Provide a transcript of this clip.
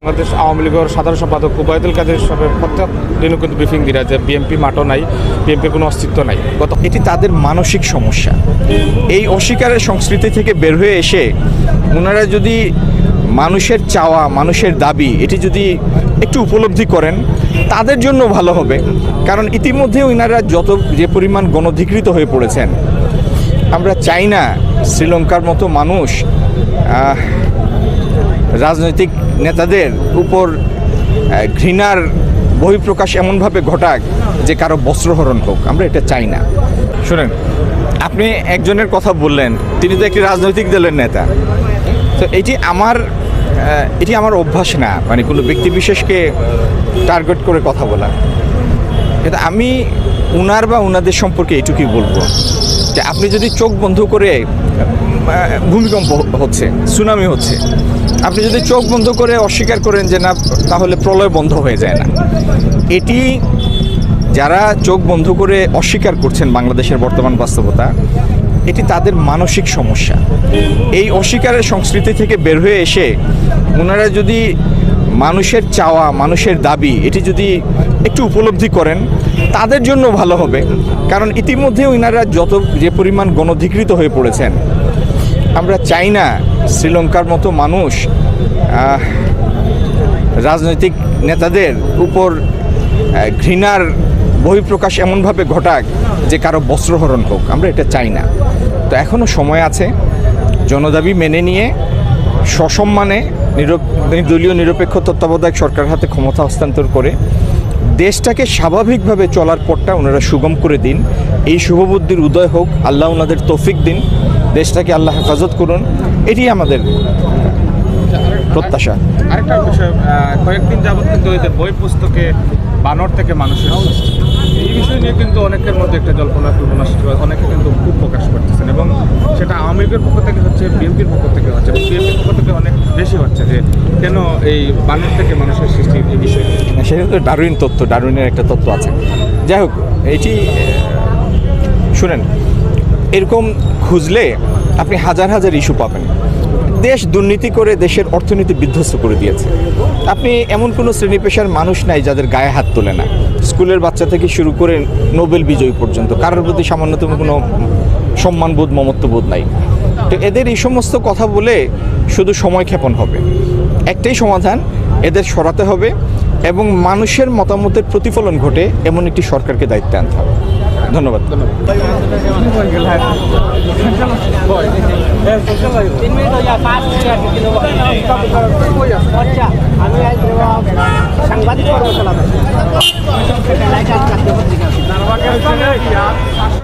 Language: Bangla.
বাংলাদেশ আওয়ামী লীগের সাধারণ সম্পাদক ওবায়দুল কাদের সাহেব প্রত্যেক দিনও কিন্তু ব্রিফিং দিরা যে বিএনপি মাঠও নাই, বিএনপির কোনো অস্তিত্ব নাই। এটি তাদের মানসিক সমস্যা। এই অস্বীকারের সংস্কৃতি থেকে বের হয়ে এসে ওনারা যদি মানুষের চাওয়া, মানুষের দাবি এটি যদি একটু উপলব্ধি করেন তাদের জন্য ভালো হবে। কারণ ইতিমধ্যে ওনারা যে পরিমাণ গণধিকৃত হয়ে পড়েছেন, আমরা চাই না শ্রীলঙ্কার মতো মানুষ রাজনৈতিক নেতাদের উপর ঘৃণার বহিঃপ্রকাশ এমনভাবে ঘটাক যে কারো বস্ত্রহরণ হোক। আমরা এটা চাই না। শুনেন, আপনি একজনের কথা বললেন, তিনি তো একটি রাজনৈতিক দলের নেতা। তো এটি আমার অভ্যাস না, মানে কোনো ব্যক্তি বিশেষকে টার্গেট করে কথা বলা। কিন্তু আমি উনার বা উনাদের সম্পর্কে এটুকুই বলবো যে আপনি যদি চোখ বন্ধ করে, ভূমিকম্প হচ্ছে, সুনামি হচ্ছে, আপনি যদি চোখ বন্ধ করে অস্বীকার করেন যে না, তাহলে প্রলয় বন্ধ হয়ে যায় না। এটি যারা চোখ বন্ধ করে অস্বীকার করছেন বাংলাদেশের বর্তমান বাস্তবতা, এটি তাদের মানসিক সমস্যা। এই অস্বীকারের সংস্কৃতি থেকে বের হয়ে এসে ওনারা যদি মানুষের চাওয়া, মানুষের দাবি এটি যদি একটু উপলব্ধি করেন তাদের জন্য ভালো হবে। কারণ ইতিমধ্যে ওনারা যে পরিমাণ গণধিকৃত হয়ে পড়েছেন, আমরা চাই না শ্রীলঙ্কার মতো মানুষ রাজনৈতিক নেতাদের উপর ঘৃণার বহিঃপ্রকাশ এমনভাবে ঘটাক যে কারো বস্ত্রহরণ হোক। আমরা এটা চাই না। তো এখনও সময় আছে, জনদাবি মেনে নিয়ে সসম্মানে দলীয় নিরপেক্ষ তত্ত্বাবধায়ক সরকার হাতে ক্ষমতা হস্তান্তর করে দেশটাকে স্বাভাবিকভাবে চলার পথটা ওনারা সুগম করে দিন। এই শুভবুদ্ধির উদয় হোক, আল্লাহ ওনাদের তৌফিক দিন, দেশটাকে আল্লাহ হেফাজত করুন, এটি আমাদের প্রত্যাশা। আরেকটা বিষয়, কয়েকদিন যাবৎ কিন্তু এদের বই পুস্তকে বানর থেকে মানুষের এই বিষয় নিয়ে কিন্তু অনেকের মধ্যে একটা জল্পনা কল্পনা সৃষ্টি হয়, অনেকে কিন্তু খুব প্রকাশ করতেছেন এবং সেটা আওয়ামী লীগের পক্ষ থেকে হচ্ছে, বিএনপির পক্ষ থেকে হচ্ছে, বিএনপির পক্ষ থেকে অনেক বেশি হচ্ছে যে কেন এই বানর থেকে মানুষের সৃষ্টির এই বিষয়। সেটা তো ডারউইন তত্ত্ব, ডারউইনের একটা তত্ত্ব আছে। যাই হোক, এটি শুনেন, এরকম খুঁজলে আপনি হাজার হাজার ইস্যু পাবেন। দেশ দুর্নীতি করে দেশের অর্থনীতি বিধ্বস্ত করে দিয়েছে। আপনি এমন কোনো শ্রেণী পেশার মানুষ নাই যাদের গায়ে হাত তোলে না। স্কুলের বাচ্চা থেকে শুরু করে নোবেল বিজয়ী পর্যন্ত কারোর প্রতি সামান্যতম কোনো সম্মানবোধ, মমত্ববোধ নাই। তো এদের এই সমস্ত কথা বলে শুধু সময় ক্ষেপণ হবে। একটাই সমাধান, এদের সরাতে হবে এবং মানুষের মতামতের প্রতিফলন ঘটে এমন একটি সরকারকে দায়িত্বে আনতে হবে। ধন্যবাদ। ধন্যবাদ।